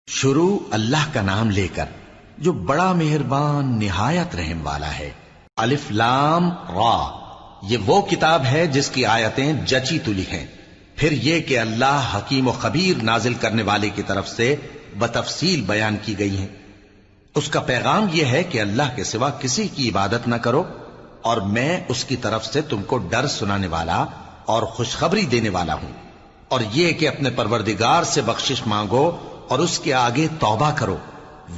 شروع اللہ کا نام لے کر جو بڑا مہربان نہایت رحم والا ہے۔ الف لام را، یہ وہ کتاب ہے جس کی آیتیں جچی تلی ہیں۔ پھر یہ کہ اللہ حکیم و خبیر نازل کرنے والے کی طرف سے بتفصیل بیان کی گئی ہیں۔ اس کا پیغام یہ ہے کہ اللہ کے سوا کسی کی عبادت نہ کرو، اور میں اس کی طرف سے تم کو ڈر سنانے والا اور خوشخبری دینے والا ہوں۔ اور یہ کہ اپنے پروردگار سے بخشش مانگو اور اس کے آگے توبہ کرو،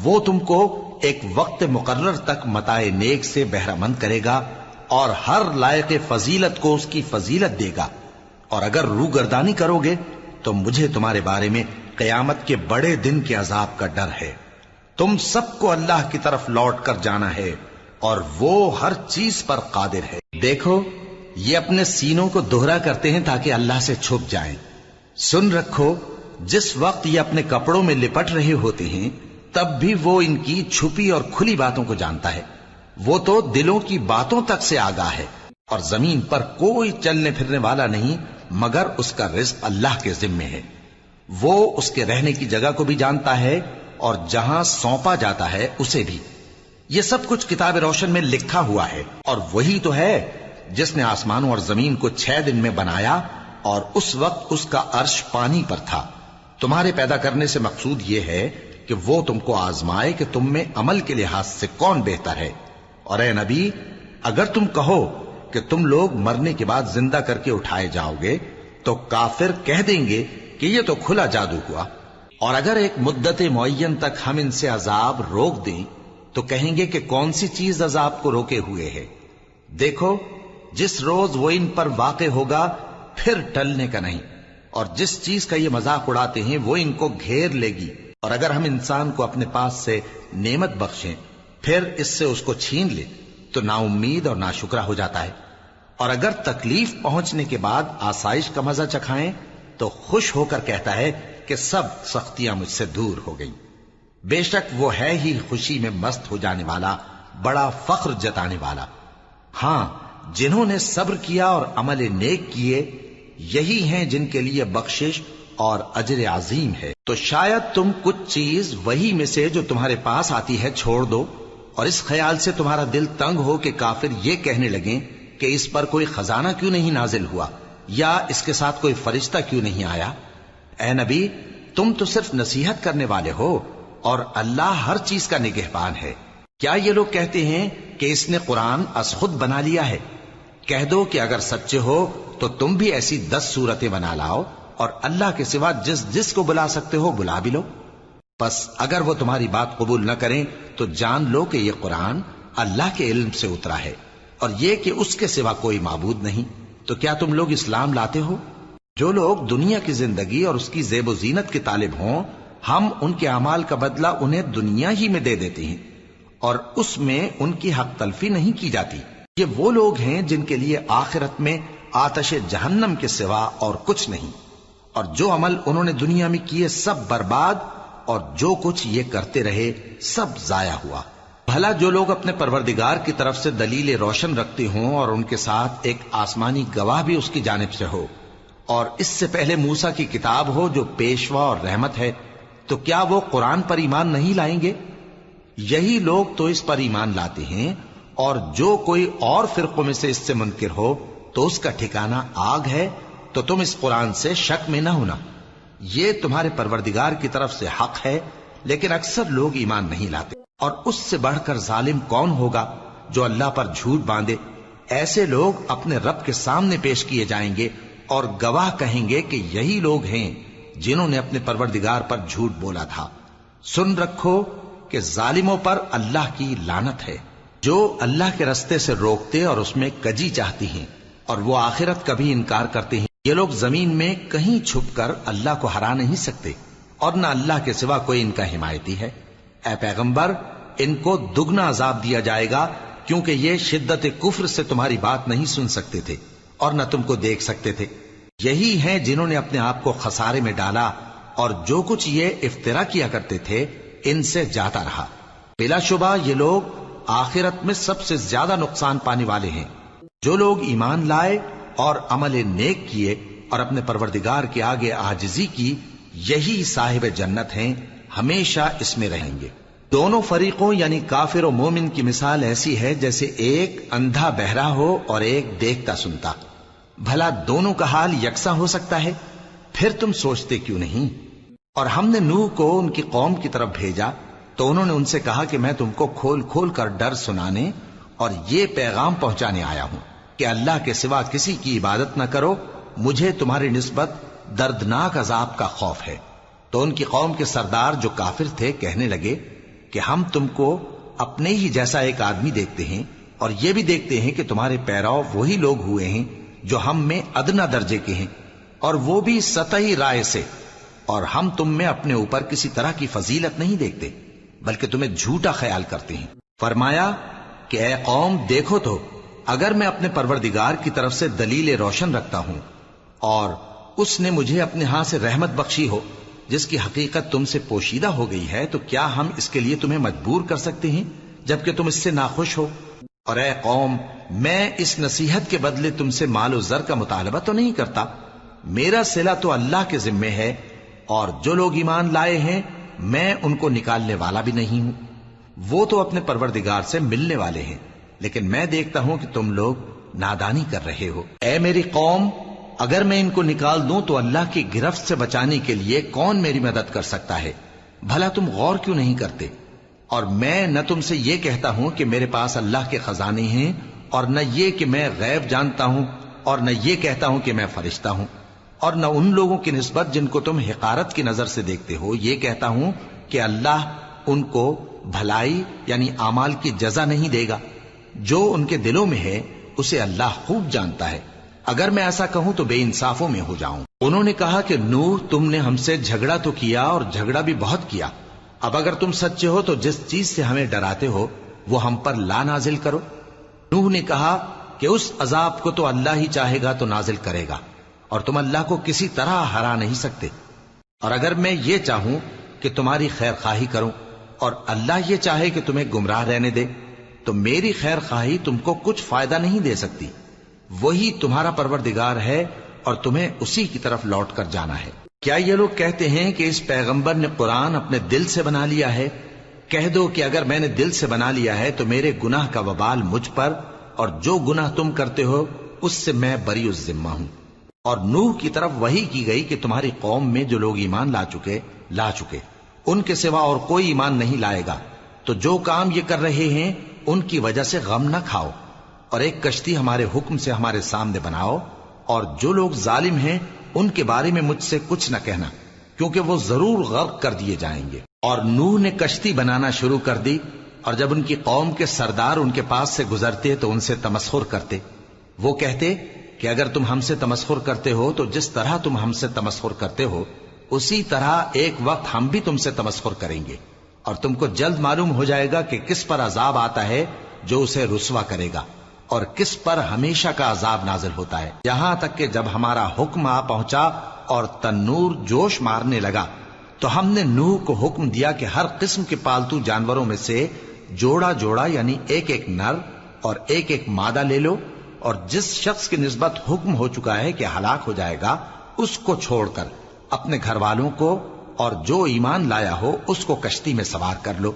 وہ تم کو ایک وقت مقرر تک متاع نیک سے بہرہ مند کرے گا اور ہر لائق فضیلت کو اس کی فضیلت دے گا۔ اور اگر روگردانی کرو گے تو مجھے تمہارے بارے میں قیامت کے بڑے دن کے عذاب کا ڈر ہے۔ تم سب کو اللہ کی طرف لوٹ کر جانا ہے اور وہ ہر چیز پر قادر ہے۔ دیکھو، یہ اپنے سینوں کو دوہرا کرتے ہیں تاکہ اللہ سے چھپ جائیں۔ سن رکھو، جس وقت یہ اپنے کپڑوں میں لپٹ رہے ہوتے ہیں تب بھی وہ ان کی چھپی اور کھلی باتوں کو جانتا ہے۔ وہ تو دلوں کی باتوں تک سے آگاہ ہے۔ اور زمین پر کوئی چلنے پھرنے والا نہیں مگر اس کا رزق اللہ کے ذمے ہے۔ وہ اس کے رہنے کی جگہ کو بھی جانتا ہے اور جہاں سونپا جاتا ہے اسے بھی۔ یہ سب کچھ کتاب روشن میں لکھا ہوا ہے۔ اور وہی تو ہے جس نے آسمانوں اور زمین کو 6 دن میں بنایا، اور اس وقت اس کا عرش پانی پر تھا۔ تمہارے پیدا کرنے سے مقصود یہ ہے کہ وہ تم کو آزمائے کہ تم میں عمل کے لحاظ سے کون بہتر ہے۔ اور اے نبی، اگر تم کہو کہ تم لوگ مرنے کے بعد زندہ کر کے اٹھائے جاؤ گے تو کافر کہہ دیں گے کہ یہ تو کھلا جادو ہوا۔ اور اگر ایک مدت معین تک ہم ان سے عذاب روک دیں تو کہیں گے کہ کون سی چیز عذاب کو روکے ہوئے ہے۔ دیکھو، جس روز وہ ان پر واقع ہوگا پھر ٹلنے کا نہیں، اور جس چیز کا یہ مذاق اڑاتے ہیں وہ ان کو گھیر لے گی۔ اور اگر ہم انسان کو اپنے پاس سے نعمت بخشیں پھر اس سے اس کو چھین لے تو نا امید اور ناشکرا ہو جاتا ہے۔ اور اگر تکلیف پہنچنے کے بعد آسائش کا مزہ چکھائیں تو خوش ہو کر کہتا ہے کہ سب سختیاں مجھ سے دور ہو گئیں۔ بے شک وہ ہے ہی خوشی میں مست ہو جانے والا، بڑا فخر جتانے والا۔ ہاں، جنہوں نے صبر کیا اور عمل نیک کیے، یہی ہیں جن کے لیے بخشش اور اجر عظیم ہے۔ تو شاید تم کچھ چیز وہی میں سے جو تمہارے پاس آتی ہے چھوڑ دو، اور اس خیال سے تمہارا دل تنگ ہو کہ کافر یہ کہنے لگیں کہ اس پر کوئی خزانہ کیوں نہیں نازل ہوا، یا اس کے ساتھ کوئی فرشتہ کیوں نہیں آیا۔ اے نبی، تم تو صرف نصیحت کرنے والے ہو، اور اللہ ہر چیز کا نگہبان ہے۔ کیا یہ لوگ کہتے ہیں کہ اس نے قرآن از خود بنا لیا ہے؟ کہہ دو کہ اگر سچے ہو تو تم بھی ایسی 10 صورتیں بنا لاؤ، اور اللہ کے سوا جس جس کو بلا سکتے ہو بلا بھی لو۔ پس اگر وہ تمہاری بات قبول نہ کریں تو جان لو کہ یہ قرآن اللہ کے علم سے اترا ہے، اور یہ کہ اس کے سوا کوئی معبود نہیں۔ تو کیا تم لوگ اسلام لاتے ہو؟ جو لوگ دنیا کی زندگی اور اس کی زیب و زینت کے طالب ہوں، ہم ان کے اعمال کا بدلہ انہیں دنیا ہی میں دے دیتے ہیں، اور اس میں ان کی حق تلفی نہیں کی جاتی۔ یہ وہ لوگ ہیں جن کے لیے آخرت میں آتش جہنم کے سوا اور کچھ نہیں، اور جو عمل انہوں نے دنیا میں کیے سب برباد، اور جو کچھ یہ کرتے رہے سب ضائع ہوا۔ بھلا جو لوگ اپنے پروردگار کی طرف سے دلیل روشن رکھتے ہوں اور ان کے ساتھ ایک آسمانی گواہ بھی اس کی جانب سے ہو، اور اس سے پہلے موسیٰ کی کتاب ہو جو پیشوا اور رحمت ہے، تو کیا وہ قرآن پر ایمان نہیں لائیں گے؟ یہی لوگ تو اس پر ایمان لاتے ہیں، اور جو کوئی اور فرقوں میں سے اس سے منکر ہو تو اس کا ٹھکانہ آگ ہے۔ تو تم اس قرآن سے شک میں نہ ہونا، یہ تمہارے پروردگار کی طرف سے حق ہے، لیکن اکثر لوگ ایمان نہیں لاتے۔ اور اس سے بڑھ کر ظالم کون ہوگا جو اللہ پر جھوٹ باندھے؟ ایسے لوگ اپنے رب کے سامنے پیش کیے جائیں گے اور گواہ کہیں گے کہ یہی لوگ ہیں جنہوں نے اپنے پروردگار پر جھوٹ بولا تھا۔ سن رکھو کہ ظالموں پر اللہ کی لعنت ہے، جو اللہ کے رستے سے روکتے اور اس میں کجی چاہتی ہیں، اور وہ آخرت کا بھی انکار کرتے ہیں۔ یہ لوگ زمین میں کہیں چھپ کر اللہ کو ہرا نہیں سکتے، اور نہ اللہ کے سوا کوئی ان کا حمایتی ہے۔ اے پیغمبر، ان کو دگنا عذاب دیا جائے گا، کیونکہ یہ شدت کفر سے تمہاری بات نہیں سن سکتے تھے اور نہ تم کو دیکھ سکتے تھے۔ یہی ہیں جنہوں نے اپنے آپ کو خسارے میں ڈالا، اور جو کچھ یہ افترا کیا کرتے تھے ان سے جاتا رہا۔ بلا شبہ یہ لوگ آخرت میں سب سے زیادہ نقصان پانے والے ہیں۔ جو لوگ ایمان لائے اور عمل نیک کیے اور اپنے پروردگار کے آگے عاجزی کی، یہی صاحب جنت ہیں ہمیشہ اس میں رہیں گے۔ دونوں فریقوں یعنی کافر و مومن کی مثال ایسی ہے جیسے ایک اندھا بہرا ہو اور ایک دیکھتا سنتا۔ بھلا دونوں کا حال یکساں ہو سکتا ہے؟ پھر تم سوچتے کیوں نہیں؟ اور ہم نے نوح کو ان کی قوم کی طرف بھیجا تو انہوں نے ان سے کہا کہ میں تم کو کھول کھول کر ڈر سنانے اور یہ پیغام پہنچانے آیا ہوں کہ اللہ کے سوا کسی کی عبادت نہ کرو، مجھے تمہاری نسبت دردناک عذاب کا خوف ہے۔ تو ان کی قوم کے سردار جو کافر تھے کہنے لگے کہ ہم تم کو اپنے ہی جیسا ایک آدمی دیکھتے ہیں اور یہ بھی دیکھتے ہیں کہ تمہارے پیرو وہی لوگ ہوئے ہیں جو ہم میں ادنا درجے کے ہیں، اور وہ بھی سطحی رائے سے، اور ہم تم میں اپنے اوپر کسی طرح کی فضیلت نہیں دیکھتے بلکہ تمہیں جھوٹا خیال کرتے ہیں۔ فرمایا کہ اے قوم دیکھو تو، اگر میں اپنے پروردگار کی طرف سے دلیل روشن رکھتا ہوں اور اس نے مجھے اپنے ہاں سے رحمت بخشی ہو جس کی حقیقت تم سے پوشیدہ ہو گئی ہے، تو کیا ہم اس کے لیے تمہیں مجبور کر سکتے ہیں جبکہ تم اس سے ناخوش ہو؟ اور اے قوم، میں اس نصیحت کے بدلے تم سے مال و زر کا مطالبہ تو نہیں کرتا، میرا صلہ تو اللہ کے ذمے ہے، اور جو لوگ ایمان لائے ہیں میں ان کو نکالنے والا بھی نہیں ہوں، وہ تو اپنے پروردگار سے ملنے والے ہیں، لیکن میں دیکھتا ہوں کہ تم لوگ نادانی کر رہے ہو۔ اے میری قوم، اگر میں ان کو نکال دوں تو اللہ کی گرفت سے بچانے کے لیے کون میری مدد کر سکتا ہے؟ بھلا تم غور کیوں نہیں کرتے؟ اور میں نہ تم سے یہ کہتا ہوں کہ میرے پاس اللہ کے خزانے ہیں، اور نہ یہ کہ میں غیب جانتا ہوں، اور نہ یہ کہتا ہوں کہ میں فرشتہ ہوں، اور نہ ان لوگوں کی نسبت جن کو تم حقارت کی نظر سے دیکھتے ہو یہ کہتا ہوں کہ اللہ ان کو بھلائی یعنی اعمال کی جزا نہیں دے گا۔ جو ان کے دلوں میں ہے اسے اللہ خوب جانتا ہے، اگر میں ایسا کہوں تو بے انصافوں میں ہو جاؤں۔ انہوں نے کہا کہ نوح، تم نے ہم سے جھگڑا تو کیا اور جھگڑا بھی بہت کیا، اب اگر تم سچے ہو تو جس چیز سے ہمیں ڈراتے ہو وہ ہم پر لا نازل کرو۔ نوح نے کہا کہ اس عذاب کو تو اللہ ہی چاہے گا تو نازل کرے گا، اور تم اللہ کو کسی طرح ہرا نہیں سکتے، اور اگر میں یہ چاہوں کہ تمہاری خیر خواہی کروں اور اللہ یہ چاہے کہ تمہیں گمراہ رہنے دے تو میری خیر خواہی تم کو کچھ فائدہ نہیں دے سکتی۔ وہی تمہارا پروردگار ہے اور تمہیں اسی کی طرف لوٹ کر جانا ہے۔ کیا یہ لوگ کہتے ہیں کہ اس پیغمبر نے قرآن اپنے دل سے بنا لیا ہے؟ کہہ دو کہ اگر میں نے دل سے بنا لیا ہے تو میرے گناہ کا وبال مجھ پر، اور جو گناہ تم کرتے ہو اس سے میں بری الذمہ ہوں۔ اور نوح کی طرف وحی کی گئی کہ تمہاری قوم میں جو لوگ ایمان لا چکے ان کے سوا اور کوئی ایمان نہیں لائے گا، تو جو کام یہ کر رہے ہیں ان کی وجہ سے غم نہ کھاؤ، اور ایک کشتی ہمارے حکم سے ہمارے سامنے بناؤ، اور جو لوگ ظالم ہیں ان کے بارے میں مجھ سے کچھ نہ کہنا، کیونکہ وہ ضرور غرق کر دیے جائیں گے۔ اور نوح نے کشتی بنانا شروع کر دی، اور جب ان کی قوم کے سردار ان کے پاس سے گزرتے تو ان سے تمسخر کرتے۔ وہ کہتے کہ اگر تم ہم سے تمسخر کرتے ہو تو جس طرح تم ہم سے تمسخر کرتے ہو اسی طرح ایک وقت ہم بھی تم سے تمسخر کریں گے، اور تم کو جلد معلوم ہو جائے گا کہ کس پر عذاب آتا ہے جو اسے رسوا کرے گا، اور کس پر ہمیشہ کا عذاب نازل ہوتا ہے، یہاں تک کہ جب ہمارا حکم آ پہنچا اور تنور جوش مارنے لگا تو ہم نے نوح کو حکم دیا کہ ہر قسم کے پالتو جانوروں میں سے جوڑا جوڑا یعنی ایک ایک نر اور ایک ایک مادہ لے لو، اور جس شخص کی نسبت حکم ہو چکا ہے کہ ہلاک ہو جائے گا اس کو چھوڑ کر اپنے گھر والوں کو اور جو ایمان لایا ہو اس کو کشتی میں سوار کر لو،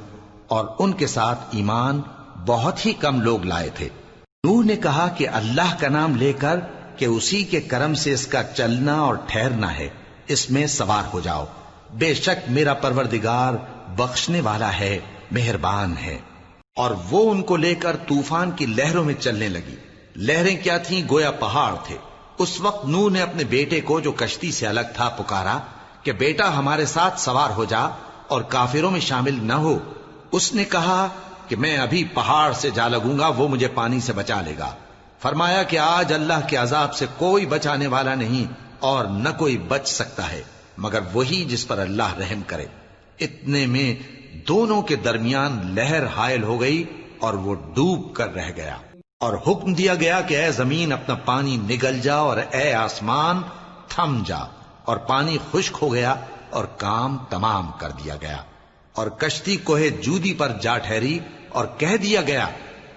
اور ان کے ساتھ ایمان بہت ہی کم لوگ لائے تھے۔ نوح نے کہا کہ اللہ کا نام لے کر کہ اسی کے کرم سے اس کا چلنا اور ٹھہرنا ہے، اس میں سوار ہو جاؤ، بے شک میرا پروردگار بخشنے والا ہے، مہربان ہے۔ اور وہ ان کو لے کر طوفان کی لہروں میں چلنے لگی۔ لہریں کیا تھیں؟ گویا پہاڑ تھے۔ اس وقت نوح نے اپنے بیٹے کو جو کشتی سے الگ تھا پکارا کہ بیٹا ہمارے ساتھ سوار ہو جا اور کافروں میں شامل نہ ہو۔ اس نے کہا کہ میں ابھی پہاڑ سے جا لگوں گا، وہ مجھے پانی سے بچا لے گا۔ فرمایا کہ آج اللہ کے عذاب سے کوئی بچانے والا نہیں اور نہ کوئی بچ سکتا ہے مگر وہی جس پر اللہ رحم کرے۔ اتنے میں دونوں کے درمیان لہر حائل ہو گئی اور وہ ڈوب کر رہ گیا، اور حکم دیا گیا کہ اے زمین اپنا پانی نگل جا اور اے آسمان تھم جا، اور پانی خشک ہو گیا اور کام تمام کر دیا گیا، اور کشتی کوہ جودی پر جا ٹھہری، اور کہہ دیا گیا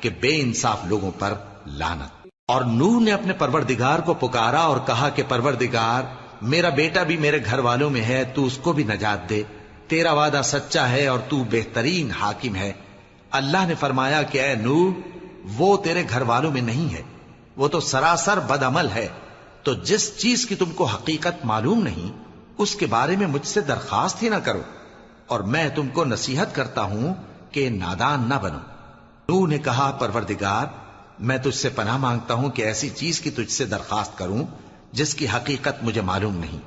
کہ بے انصاف لوگوں پر لعنت۔ اور نوح نے اپنے پروردگار کو پکارا اور کہا کہ پروردگار، میرا بیٹا بھی میرے گھر والوں میں ہے، تو اس کو بھی نجات دے، تیرا وعدہ سچا ہے اور تو بہترین حاکم ہے۔ اللہ نے فرمایا کہ اے نوح، وہ تیرے گھر والوں میں نہیں ہے، وہ تو سراسر بدعمل ہے، تو جس چیز کی تم کو حقیقت معلوم نہیں اس کے بارے میں مجھ سے درخواست ہی نہ کرو، اور میں تم کو نصیحت کرتا ہوں کہ نادان نہ بنو۔ نوح نے کہا پروردگار، میں تجھ سے پناہ مانگتا ہوں کہ ایسی چیز کی تجھ سے درخواست کروں جس کی حقیقت مجھے معلوم نہیں،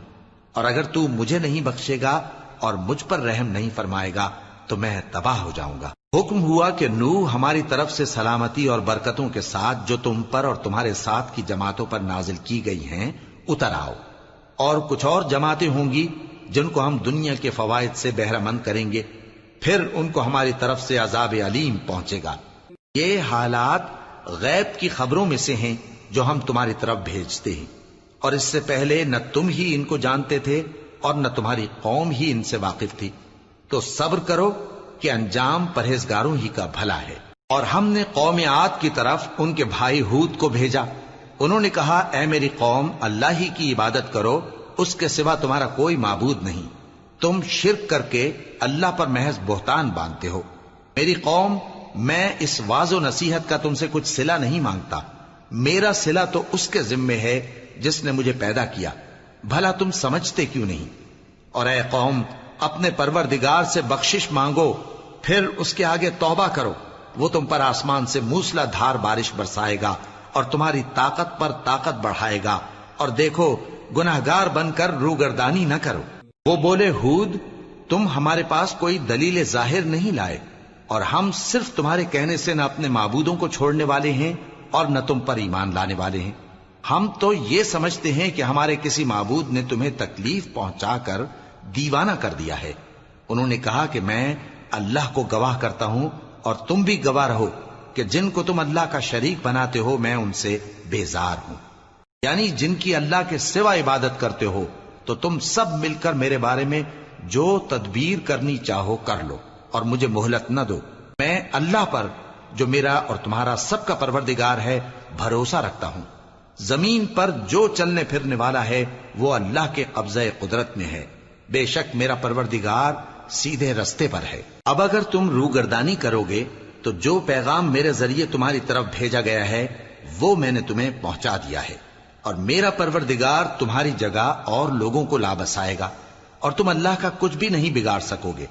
اور اگر تو مجھے نہیں بخشے گا اور مجھ پر رحم نہیں فرمائے گا تو میں تباہ ہو جاؤں گا۔ حکم ہوا کہ نوح ہماری طرف سے سلامتی اور برکتوں کے ساتھ جو تم پر اور تمہارے ساتھ کی جماعتوں پر نازل کی گئی ہیں اتر آؤ، اور کچھ اور جماعتیں ہوں گی جن کو ہم دنیا کے فوائد سے بہرہ مند کریں گے، پھر ان کو ہماری طرف سے عذاب علیم پہنچے گا۔ یہ حالات غیب کی خبروں میں سے ہیں جو ہم تمہاری طرف بھیجتے ہیں، اور اس سے پہلے نہ تم ہی ان کو جانتے تھے اور نہ تمہاری قوم ہی ان سے واقف تھی، تو صبر کرو کہ انجام پرہیزگاروں ہی کا بھلا ہے۔ اور ہم نے قوم عاد کی طرف ان کے بھائی ہود کو بھیجا، انہوں نے کہا اے میری قوم، اللہ ہی کی عبادت کرو، اس کے سوا تمہارا کوئی معبود نہیں، تم شرک کر کے اللہ پر محض بہتان باندھتے ہو۔ میری قوم، میں اس واعظ و نصیحت کا تم سے کچھ صلہ نہیں مانگتا، میرا صلہ تو اس کے ذمے ہے جس نے مجھے پیدا کیا، بھلا تم سمجھتے کیوں نہیں؟ اور اے قوم، اپنے پروردگار سے بخشش مانگو، پھر اس کے آگے توبہ کرو، وہ تم پر آسمان سے موسلا دھار بارش برسائے گا اور تمہاری طاقت پر طاقت بڑھائے گا، اور دیکھو گناہگار بن کر روگردانی نہ کرو۔ وہ بولے ہود، تم ہمارے پاس کوئی دلیل ظاہر نہیں لائے، اور ہم صرف تمہارے کہنے سے نہ اپنے معبودوں کو چھوڑنے والے ہیں اور نہ تم پر ایمان لانے والے ہیں۔ ہم تو یہ سمجھتے ہیں کہ ہمارے کسی معبود نے تمہیں تکلیف پہنچا کر دیوانہ کر دیا ہے۔ انہوں نے کہا کہ میں اللہ کو گواہ کرتا ہوں اور تم بھی گواہ رہو کہ جن کو تم اللہ کا شریک بناتے ہو میں ان سے بیزار ہوں، یعنی جن کی اللہ کے سوا عبادت کرتے ہو، تو تم سب مل کر میرے بارے میں جو تدبیر کرنی چاہو کر لو اور مجھے مہلت نہ دو۔ میں اللہ پر جو میرا اور تمہارا سب کا پروردگار ہے بھروسہ رکھتا ہوں۔ زمین پر جو چلنے پھرنے والا ہے وہ اللہ کے قبضہ قدرت میں ہے، بے شک میرا پروردگار سیدھے رستے پر ہے۔ اب اگر تم روگردانی کرو گے تو جو پیغام میرے ذریعے تمہاری طرف بھیجا گیا ہے وہ میں نے تمہیں پہنچا دیا ہے، اور میرا پروردگار تمہاری جگہ اور لوگوں کو لا بسائے گا، اور تم اللہ کا کچھ بھی نہیں بگاڑ سکو گے۔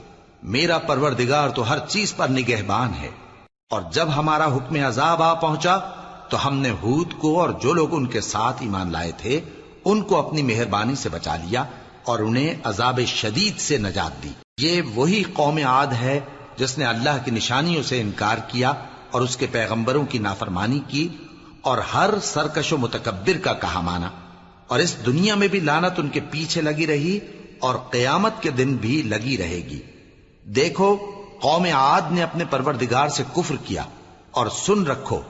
میرا پروردگار تو ہر چیز پر نگہبان ہے۔ اور جب ہمارا حکم عذاب آ پہنچا تو ہم نے ہود کو اور جو لوگ ان کے ساتھ ایمان لائے تھے ان کو اپنی مہربانی سے بچا لیا اور انہیں عذاب شدید سے نجات دی۔ یہ وہی قوم عاد ہے جس نے اللہ کی نشانیوں سے انکار کیا اور اس کے پیغمبروں کی نافرمانی کی اور ہر سرکش و متکبر کا کہا مانا، اور اس دنیا میں بھی لعنت ان کے پیچھے لگی رہی اور قیامت کے دن بھی لگی رہے گی۔ دیکھو قوم عاد نے اپنے پروردگار سے کفر کیا، اور سن رکھو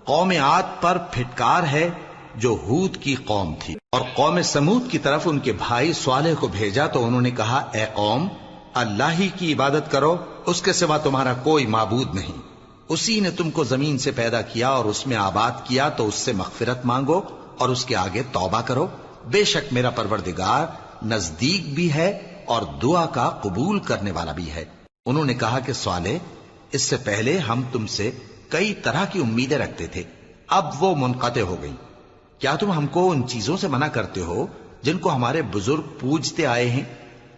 قوم عاد پر پھٹکار ہے جو ہود کی قوم تھی۔ اور قوم سمود کی طرف ان کے بھائی صالح کو بھیجا تو انہوں نے کہا اے قوم، اللہ ہی کی عبادت کرو، اس کے سوا تمہارا کوئی معبود نہیں، اسی نے تم کو زمین سے پیدا کیا اور اس میں آباد کیا، تو اس سے مغفرت مانگو اور اس کے آگے توبہ کرو، بے شک میرا پروردگار نزدیک بھی ہے اور دعا کا قبول کرنے والا بھی ہے۔ انہوں نے کہا کہ صالح، اس سے پہلے ہم تم سے کئی طرح کی امیدیں رکھتے تھے، اب وہ منقطع ہو گئی۔ کیا تم ہم کو ان چیزوں سے منع کرتے ہو جن کو ہمارے بزرگ پوجتے آئے ہیں؟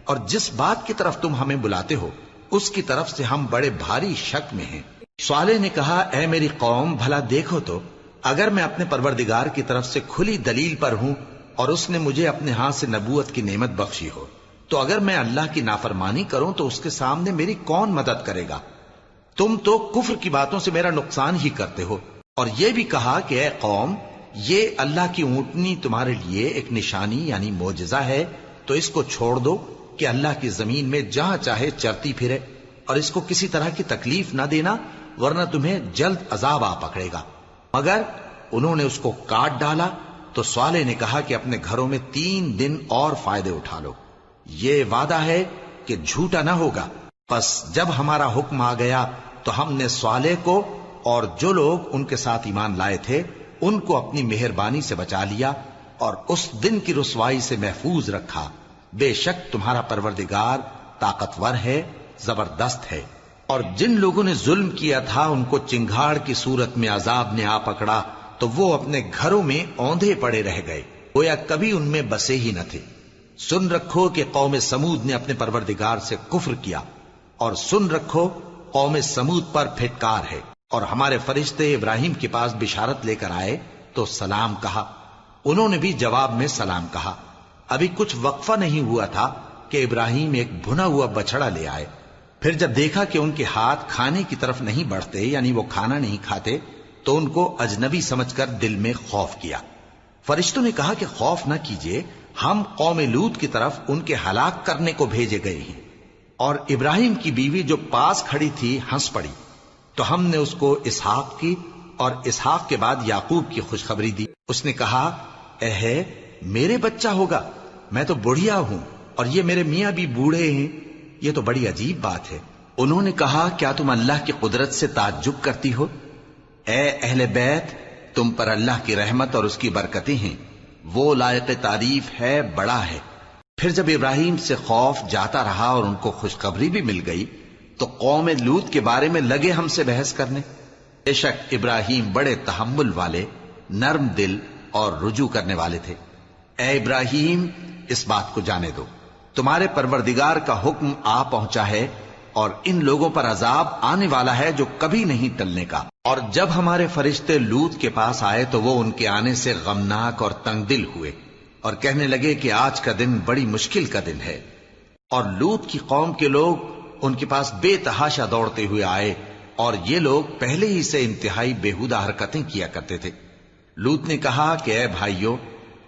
اور جس بات کی طرف تم ہمیں بلاتے ہو اس کی طرف سے ہم بڑے بھاری شک میں ہیں۔ صالح نے کہا اے میری قوم، بھلا دیکھو تو اگر میں اپنے پروردگار کی طرف سے کھلی دلیل پر ہوں اور اس نے مجھے اپنے ہاتھ سے نبوت کی نعمت بخشی ہو، تو اگر میں اللہ کی نافرمانی کروں تو اس کے سامنے میری کون مدد کرے گا؟ تم تو کفر کی باتوں سے میرا نقصان ہی کرتے ہو۔ اور یہ بھی کہا کہ اے قوم، یہ اللہ کی اونٹنی تمہارے لیے ایک نشانی یعنی معجزہ ہے، تو اس کو چھوڑ دو کہ اللہ کی زمین میں جہاں چاہے چرتی پھرے، اور اس کو کسی طرح کی تکلیف نہ دینا ورنہ تمہیں جلد عذاب آ پکڑے گا۔ مگر انہوں نے اس کو کاٹ ڈالا تو صالح نے کہا کہ اپنے گھروں میں 3 دن اور فائدے اٹھا لو، یہ وعدہ ہے کہ جھوٹا نہ ہوگا۔ پس جب ہمارا حکم آ گیا تو ہم نے صالح کو اور جو لوگ ان کے ساتھ ایمان لائے تھے ان کو اپنی مہربانی سے بچا لیا اور اس دن کی رسوائی سے محفوظ رکھا، بے شک تمہارا پروردگار طاقتور ہے، زبردست ہے۔ اور جن لوگوں نے ظلم کیا تھا ان کو چنگھاڑ کی صورت میں عذاب نے آ پکڑا تو وہ اپنے گھروں میں اوندھے پڑے رہ گئے، گویا کبھی ان میں بسے ہی نہ تھے۔ سن رکھو کہ قوم سمود نے اپنے پروردگار سے کفر کیا، اور سن رکھو قوم سمود پر پھٹکار ہے۔ اور ہمارے فرشتے ابراہیم کے پاس بشارت لے کر آئے تو سلام کہا، انہوں نے بھی جواب میں سلام کہا۔ ابھی کچھ وقفہ نہیں ہوا تھا کہ ابراہیم ایک بھنا ہوا بچڑا لے آئے۔ پھر جب دیکھا کہ ان کے ہاتھ کھانے کی طرف نہیں بڑھتے، یعنی وہ کھانا نہیں کھاتے، تو ان کو اجنبی سمجھ کر دل میں خوف کیا۔ فرشتوں نے کہا کہ خوف نہ کیجیے، ہم قوم لوط کی طرف ان کے ہلاک کرنے کو بھیجے گئے ہیں۔ اور ابراہیم کی بیوی جو پاس کھڑی تھی ہنس پڑی، تو ہم نے اس کو اسحاق کی اور اسحاق کے بعد یعقوب کی خوشخبری دی۔ اس نے کہا، اے میرے بچہ ہوگا، میں تو بڑھیا ہوں اور یہ میرے میاں بھی بوڑھے ہیں، یہ تو بڑی عجیب بات ہے۔ انہوں نے کہا، کیا تم اللہ کی قدرت سے تعجب کرتی ہو؟ اے اہل بیت، تم پر اللہ کی رحمت اور اس کی برکتیں ہیں، وہ لائق تعریف ہے، بڑا ہے۔ پھر جب ابراہیم سے خوف جاتا رہا اور ان کو خوشخبری بھی مل گئی تو قوم لوط کے بارے میں لگے ہم سے بحث کرنے۔ بے شک ابراہیم بڑے تحمل والے، نرم دل اور رجوع کرنے والے تھے۔ اے ابراہیم، اس بات کو جانے دو، تمہارے پروردگار کا حکم آ پہنچا ہے اور ان لوگوں پر عذاب آنے والا ہے جو کبھی نہیں ٹلنے کا۔ اور جب ہمارے فرشتے لوط کے پاس آئے تو وہ ان کے آنے سے غمناک اور تنگ دل ہوئے اور کہنے لگے کہ آج کا دن بڑی مشکل کا دن ہے۔ اور لوط کی قوم کے لوگ ان کے پاس بے تحاشا دوڑتے ہوئے آئے، اور یہ لوگ پہلے ہی سے انتہائی بیہودہ حرکتیں کیا کرتے تھے۔ لوط نے کہا کہ اے بھائیو،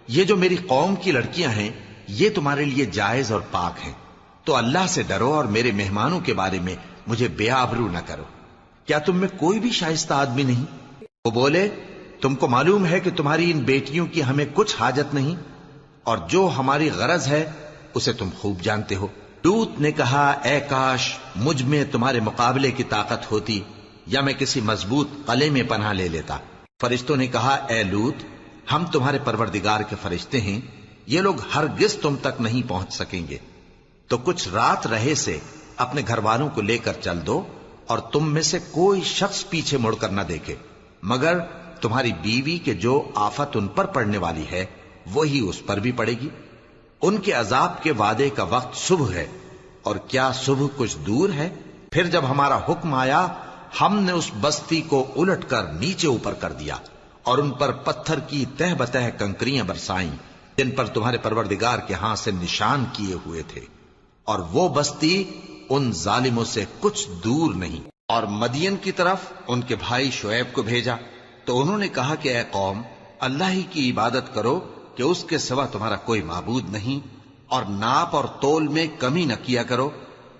یہ جو میری قوم کی لڑکیاں ہیں یہ تمہارے لیے جائز اور پاک ہیں، تو اللہ سے ڈرو اور میرے مہمانوں کے بارے میں مجھے بے آبرو نہ کرو۔ کیا تم میں کوئی بھی شائستہ آدمی نہیں؟ وہ بولے، تم کو معلوم ہے کہ تمہاری ان بیٹیوں کی ہمیں کچھ حاجت نہیں، اور جو ہماری غرض ہے اسے تم خوب جانتے ہو۔ لوط نے کہا، اے کاش مجھ میں تمہارے مقابلے کی طاقت ہوتی، یا میں کسی مضبوط قلعے میں پناہ لے لیتا۔ فرشتوں نے کہا، اے لوط، ہم تمہارے پروردگار کے فرشتے ہیں، یہ لوگ ہرگز تم تک نہیں پہنچ سکیں گے، تو کچھ رات رہے سے اپنے گھر والوں کو لے کر چل دو، اور تم میں سے کوئی شخص پیچھے مڑ کر نہ دیکھے، مگر تمہاری بیوی کے جو آفت ان پر پڑنے والی ہے وہی اس پر بھی پڑے گی۔ ان کے عذاب کے وعدے کا وقت صبح ہے، اور کیا صبح کچھ دور ہے؟ پھر جب ہمارا حکم آیا ہم نے اس بستی کو الٹ کر نیچے اوپر کر دیا اور ان پر پتھر کی تہ بتہ کنکریاں برسائیں جن پر تمہارے پروردگار کے ہاں سے نشان کیے ہوئے تھے، اور وہ بستی ان ظالموں سے کچھ دور نہیں۔ اور مدین کی طرف ان کے بھائی شعیب کو بھیجا تو انہوں نے کہا کہ اے قوم، اللہ ہی کی عبادت کرو کہ اس کے سوا تمہارا کوئی معبود نہیں، اور ناپ اور تول میں کمی نہ کیا کرو،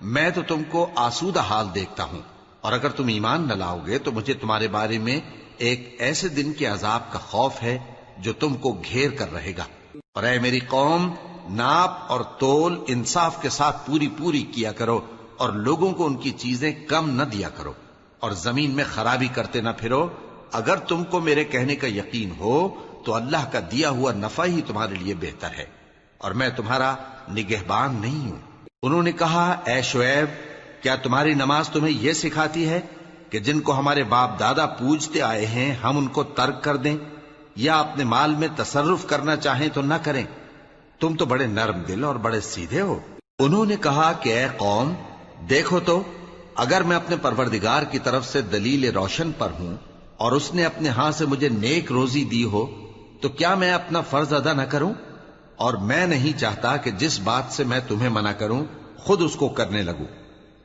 میں تو تم کو آسودہ حال دیکھتا ہوں، اور اگر تم ایمان نہ لاؤ گے تو مجھے تمہارے بارے میں ایک ایسے دن کے عذاب کا خوف ہے جو تم کو گھیر کر رہے گا۔ اور اے میری قوم، ناپ اور تول انصاف کے ساتھ پوری پوری کیا کرو، اور لوگوں کو ان کی چیزیں کم نہ دیا کرو، اور زمین میں خرابی کرتے نہ پھرو۔ اگر تم کو میرے کہنے کا یقین ہو تو اللہ کا دیا ہوا نفع ہی تمہارے لیے بہتر ہے، اور میں تمہارا نگہبان نہیں ہوں۔ انہوں نے کہا، اے شعیب، کیا تمہاری نماز تمہیں یہ سکھاتی ہے کہ جن کو ہمارے باپ دادا پوجتے آئے ہیں ہم ان کو ترک کر دیں، یا اپنے مال میں تصرف کرنا چاہیں تو نہ کریں؟ تم تو بڑے نرم دل اور بڑے سیدھے ہو۔ انہوں نے کہا کہ اے قوم، دیکھو تو، اگر میں اپنے پروردگار کی طرف سے دلیل روشن پر ہوں اور اس نے اپنے ہاں سے مجھے نیک روزی دی ہو تو کیا میں اپنا فرض ادا نہ کروں؟ اور میں نہیں چاہتا کہ جس بات سے میں تمہیں منع کروں خود اس کو کرنے لگوں۔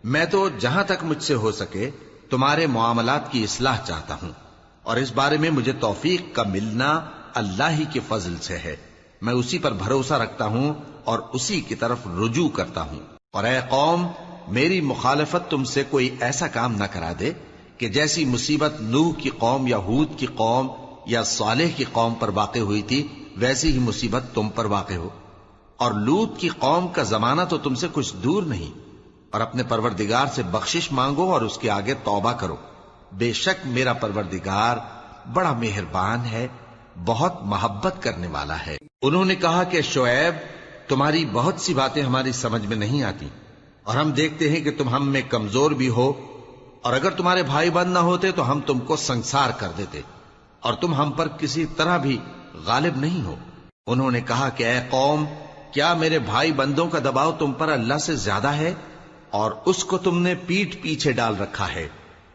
میں تو جہاں تک مجھ سے ہو سکے تمہارے معاملات کی اصلاح چاہتا ہوں، اور اس بارے میں مجھے توفیق کا ملنا اللہ ہی کے فضل سے ہے۔ میں اسی پر بھروسہ رکھتا ہوں اور اسی کی طرف رجوع کرتا ہوں۔ اور اے قوم، میری مخالفت تم سے کوئی ایسا کام نہ کرا دے کہ جیسی مصیبت نوح کی قوم یا ہود کی قوم یا صالح کی قوم پر واقع ہوئی تھی ویسی ہی مصیبت تم پر واقع ہو۔ اور لوط کی قوم کا زمانہ تو تم سے کچھ دور نہیں، اور اپنے پروردگار سے بخشش مانگو اور اس کے آگے توبہ کرو، بے شک میرا پروردگار بڑا مہربان ہے، بہت محبت کرنے والا ہے۔ انہوں نے کہا کہ شعیب، تمہاری بہت سی باتیں ہماری سمجھ میں نہیں آتی، اور ہم دیکھتے ہیں کہ تم ہم میں کمزور بھی ہو، اور اگر تمہارے بھائی بند نہ ہوتے تو ہم تم کو سنسار کر دیتے، اور تم ہم پر کسی طرح بھی غالب نہیں ہو۔ انہوں نے کہا کہ اے قوم، کیا میرے بھائی بندوں کا دباؤ تم پر اللہ سے زیادہ ہے، اور اس کو تم نے پیٹھ پیچھے ڈال رکھا ہے؟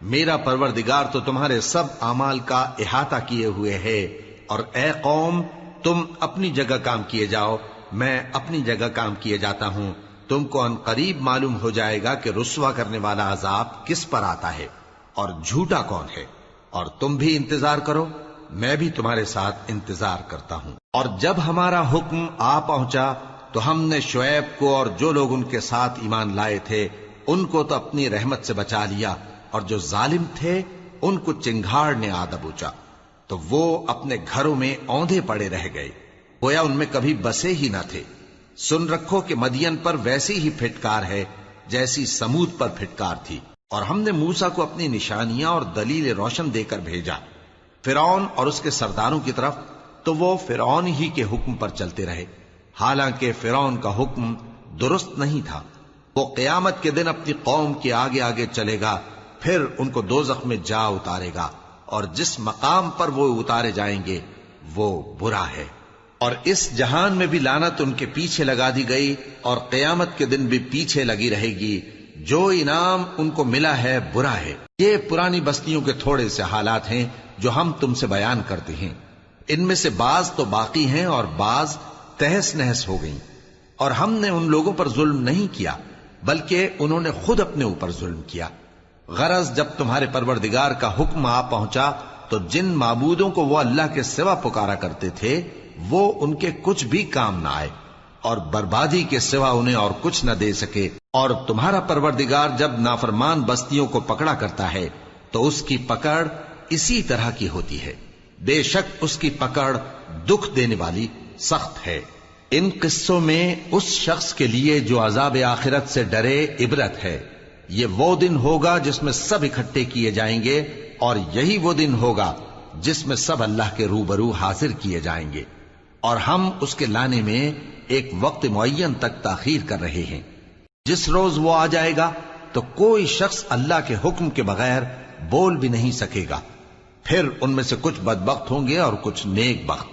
میرا پروردگار تو تمہارے سب اعمال کا احاطہ کیے ہوئے ہے۔ اور اے قوم، تم اپنی جگہ کام کیے جاؤ، میں اپنی جگہ کام کیے جاتا ہوں۔ تم کو ان قریب معلوم ہو جائے گا کہ رسوا کرنے والا عذاب کس پر آتا ہے اور جھوٹا کون ہے، اور تم بھی انتظار کرو، میں بھی تمہارے ساتھ انتظار کرتا ہوں۔ اور جب ہمارا حکم آ پہنچا تو ہم نے شعیب کو اور جو لوگ ان کے ساتھ ایمان لائے تھے ان کو تو اپنی رحمت سے بچا لیا، اور جو ظالم تھے ان کو چنگھاڑ نے آ دبوچا، تو وہ اپنے گھروں میں اوندھے پڑے رہ گئے، گویا ان میں کبھی بسے ہی نہ تھے۔ سن رکھو کہ مدین پر ویسی ہی پھٹکار ہے جیسی سمود پر پھٹکار تھی۔ اور ہم نے موسیٰ کو اپنی نشانیاں اور دلیل روشن دے کر بھیجا فرعون اور اس کے سرداروں کی طرف، تو وہ فرعون ہی کے حکم پر چلتے رہے، حالانکہ فرعون کا حکم درست نہیں تھا۔ وہ قیامت کے دن اپنی قوم کے آگے آگے چلے گا، پھر ان کو دوزخ میں جا اتارے گا، اور جس مقام پر وہ اتارے جائیں گے وہ برا ہے۔ اور اس جہان میں بھی لعنت ان کے پیچھے لگا دی گئی، اور قیامت کے دن بھی پیچھے لگی رہے گی۔ جو انعام ان کو ملا ہے برا ہے۔ یہ پرانی بستیوں کے تھوڑے سے حالات ہیں جو ہم تم سے بیان کرتے ہیں، ان میں سے بعض تو باقی ہیں اور بعض تہس نہس ہو گئیں۔ اور ہم نے ان لوگوں پر ظلم نہیں کیا بلکہ انہوں نے خود اپنے اوپر ظلم کیا۔ غرض جب تمہارے پروردگار کا حکم آ پہنچا تو جن معبودوں کو وہ اللہ کے سوا پکارا کرتے تھے وہ ان کے کچھ بھی کام نہ آئے، اور بربادی کے سوا انہیں اور کچھ نہ دے سکے۔ اور تمہارا پروردگار جب نافرمان بستیوں کو پکڑا کرتا ہے تو اس کی پکڑ اسی طرح کی ہوتی ہے، بے شک اس کی پکڑ دکھ دینے والی سخت ہے۔ ان قصوں میں اس شخص کے لیے جو عذاب آخرت سے ڈرے عبرت ہے۔ یہ وہ دن ہوگا جس میں سب اکٹھے کیے جائیں گے، اور یہی وہ دن ہوگا جس میں سب اللہ کے روبرو حاضر کیے جائیں گے، اور ہم اس کے لانے میں ایک وقت معین تک تاخیر کر رہے ہیں۔ جس روز وہ آ جائے گا تو کوئی شخص اللہ کے حکم کے بغیر بول بھی نہیں سکے گا۔ پھر ان میں سے کچھ بدبخت ہوں گے اور کچھ نیک بخت۔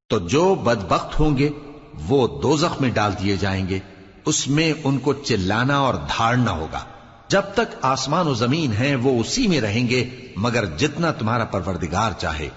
تو جو بدبخت ہوں گے وہ دوزخ میں ڈال دیے جائیں گے، اس میں ان کو چلانا اور دھاڑنا ہوگا۔ جب تک آسمان و زمین ہیں وہ اسی میں رہیں گے مگر جتنا تمہارا پروردگار چاہے،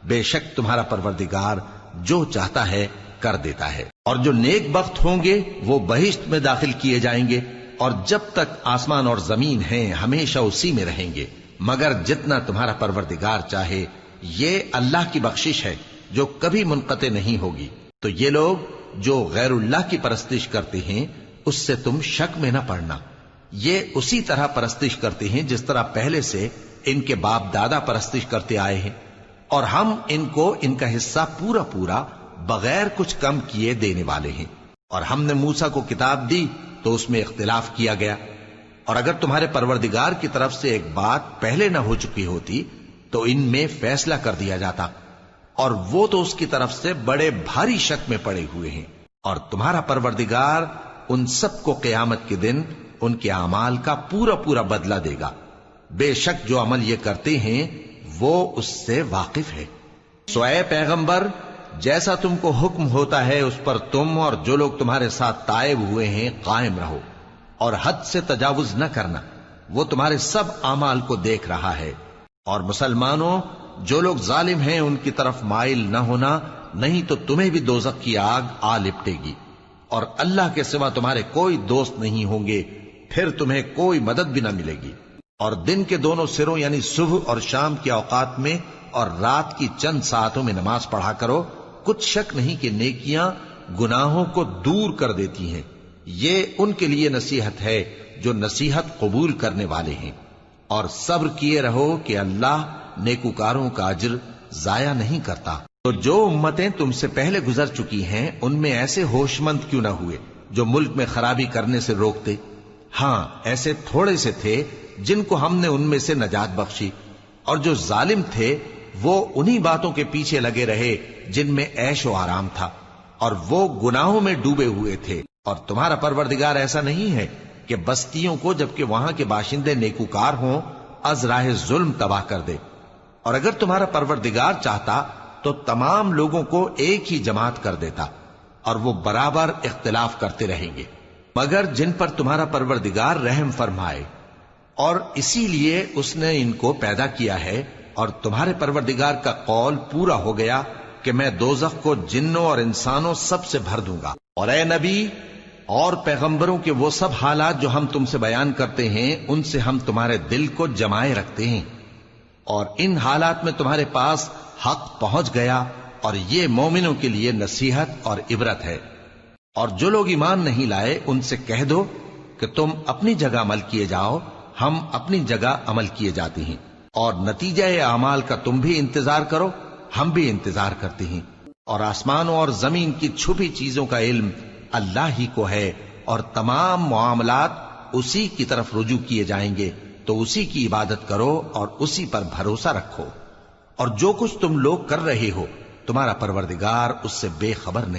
بے شک تمہارا پروردگار جو چاہتا ہے کر دیتا ہے۔ اور جو نیک بخت ہوں گے وہ بہشت میں داخل کیے جائیں گے، اور جب تک آسمان اور زمین ہیں ہمیشہ اسی میں رہیں گے مگر جتنا تمہارا پروردگار چاہے۔ یہ اللہ کی بخشش ہے جو کبھی منقطع نہیں ہوگی۔ تو یہ لوگ جو غیر اللہ کی پرستش کرتے ہیں اس سے تم شک میں نہ پڑنا، یہ اسی طرح پرستش کرتے ہیں جس طرح پہلے سے ان کے باپ دادا پرستش کرتے آئے ہیں، اور ہم ان کو ان کا حصہ پورا پورا بغیر کچھ کم کیے دینے والے ہیں۔ اور ہم نے موسیٰ کو کتاب دی تو اس میں اختلاف کیا گیا، اور اگر تمہارے پروردگار کی طرف سے ایک بات پہلے نہ ہو چکی ہوتی تو ان میں فیصلہ کر دیا جاتا، اور وہ تو اس کی طرف سے بڑے بھاری شک میں پڑے ہوئے ہیں۔ اور تمہارا پروردگار ان سب کو قیامت کے دن ان کے اعمال کا پورا پورا بدلہ دے گا، بے شک جو عمل یہ کرتے ہیں وہ اس سے واقف ہے۔ سو اے پیغمبر، جیسا تم کو حکم ہوتا ہے اس پر تم اور جو لوگ تمہارے ساتھ تائب ہوئے ہیں قائم رہو، اور حد سے تجاوز نہ کرنا، وہ تمہارے سب اعمال کو دیکھ رہا ہے۔ اور مسلمانوں، جو لوگ ظالم ہیں ان کی طرف مائل نہ ہونا، نہیں تو تمہیں بھی دوزخ کی آگ آ لپٹے گی، اور اللہ کے سوا تمہارے کوئی دوست نہیں ہوں گے، پھر تمہیں کوئی مدد بھی نہ ملے گی۔ اور دن کے دونوں سروں یعنی صبح اور شام کے اوقات میں اور رات کی چند ساعتوں میں نماز پڑھا کرو، کچھ شک نہیں کہ نیکیاں گناہوں کو دور کر دیتی ہیں۔ یہ ان کے لیے نصیحت ہے جو نصیحت قبول کرنے والے ہیں۔ اور صبر کیے رہو کہ اللہ نیکوکاروں کا اجر ضائع نہیں کرتا۔ تو جو امتیں تم سے پہلے گزر چکی ہیں ان میں ایسے ہوش مند کیوں نہ ہوئے جو ملک میں خرابی کرنے سے روکتے؟ ہاں، ایسے تھوڑے سے تھے جن کو ہم نے ان میں سے نجات بخشی، اور جو ظالم تھے وہ انہی باتوں کے پیچھے لگے رہے جن میں عیش و آرام تھا، اور وہ گناہوں میں ڈوبے ہوئے تھے۔ اور تمہارا پروردگار ایسا نہیں ہے کہ بستیوں کو جبکہ وہاں کے باشندے نیکوکار ہوں از راہ ظلم تباہ کر دے، اور اگر تمہارا پروردگار چاہتا تو تمام لوگوں کو ایک ہی جماعت کر دیتا، اور وہ برابر اختلاف کرتے رہیں گے، مگر جن پر تمہارا پروردگار رحم فرمائے، اور اسی لیے اس نے ان کو پیدا کیا ہے، اور تمہارے پروردگار کا قول پورا ہو گیا کہ میں دوزخ کو جنوں اور انسانوں سب سے بھر دوں گا۔ اور اے نبی اور پیغمبروں کے وہ سب حالات جو ہم تم سے بیان کرتے ہیں، ان سے ہم تمہارے دل کو جمائے رکھتے ہیں، اور ان حالات میں تمہارے پاس حق پہنچ گیا، اور یہ مومنوں کے لیے نصیحت اور عبرت ہے۔ اور جو لوگ ایمان نہیں لائے ان سے کہہ دو کہ تم اپنی جگہ عمل کیے جاؤ، ہم اپنی جگہ عمل کیے جاتے ہیں، اور نتیجہ اعمال کا تم بھی انتظار کرو، ہم بھی انتظار کرتے ہیں، اور آسمانوں اور زمین کی چھپی چیزوں کا علم اللہ ہی کو ہے، اور تمام معاملات اسی کی طرف رجوع کیے جائیں گے، تو اسی کی عبادت کرو اور اسی پر بھروسہ رکھو، اور جو کچھ تم لوگ کر رہے ہو تمہارا پروردگار اس سے بے خبر نہیں۔